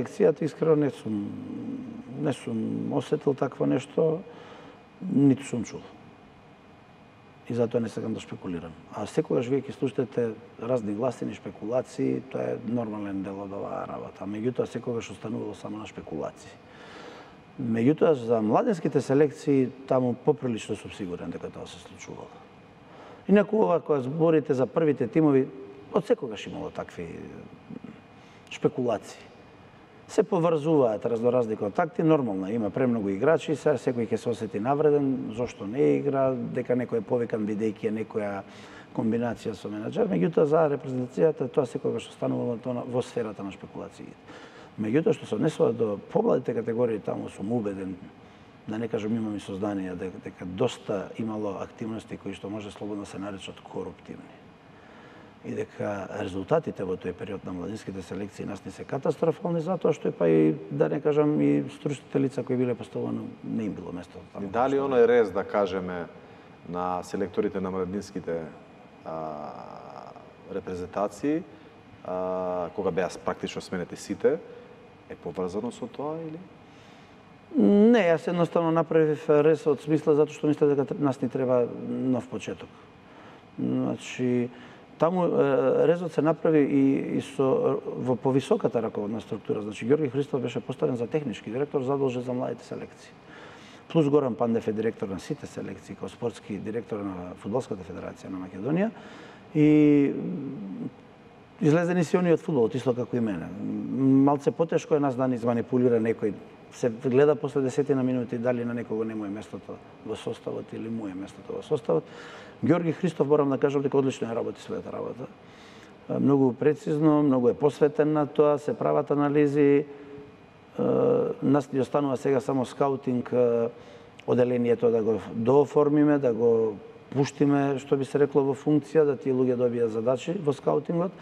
Лекцијата искрено не сум осетил такво нешто, ниту сум чул. И затоа не сакам да шпекулирам. А секогаш вие ќе слушате разни гласини, шпекулации, тоа е нормален дел од оваа работа. Меѓутоа секогаш останувало само на шпекулации. Меѓутоа за младенските селекции таму поприлично сум сигурен дека тоа се случувало. Инаку ова кога зборите за првите тимови, од секогаш имало такви шпекулации. Се поврзуваат разноразни контакти, нормално има премногу играчи, сега секој ќе се осети навреден, зошто не игра, дека некој е повикан бидејќи е некоја комбинација со менаџер, меѓутоа за репрезентацијата тоа секогаш останувало во сферата на шпекулациите. Меѓутоа што се однесува до помладите категории, таму сум убеден, да не кажам имам и сознание дека доста имало активности кои што може слободно се наречат коруптивни. И дека резултатите во тој период на младинските селекции нас не се катастрофални, затоа што па и, да не кажам, и стручните лица кои биле поставени, не им било место таму. И дали оној рез, да кажеме, на селекторите на младинските репрезентации, кога беа практично сменети сите, е поврзано со тоа или? Не, јас едноставно направив рез од смисла затоа што мислам дека нас ни треба нов почеток. Значи, таму резот се направи и со во повисоката раководна структура. Значи Ѓорги Христов беше поставен за технички директор, задолжен за младите селекции. Плюс Горан Пандев е директор на сите селекции, како спортски директор на Фудбалската федерација на Македонија. И излезени си они од фудбалот, исто како и мене. Малце потешко е нас да ни изманипулира некој. Се гледа после 10 минути дали на некого не му е местото во составот или му е местото во составот. Ѓорги Христов, морам да кажам дека одлично ја работи својата работа. Многу прецизно, многу е посветен на тоа, се прават анализи. Нас ни останува сега само скаутинг, оделението да го дооформиме, да го пуштиме, што би се рекло, во функција, да тие луѓе добијат задачи во скаутингот.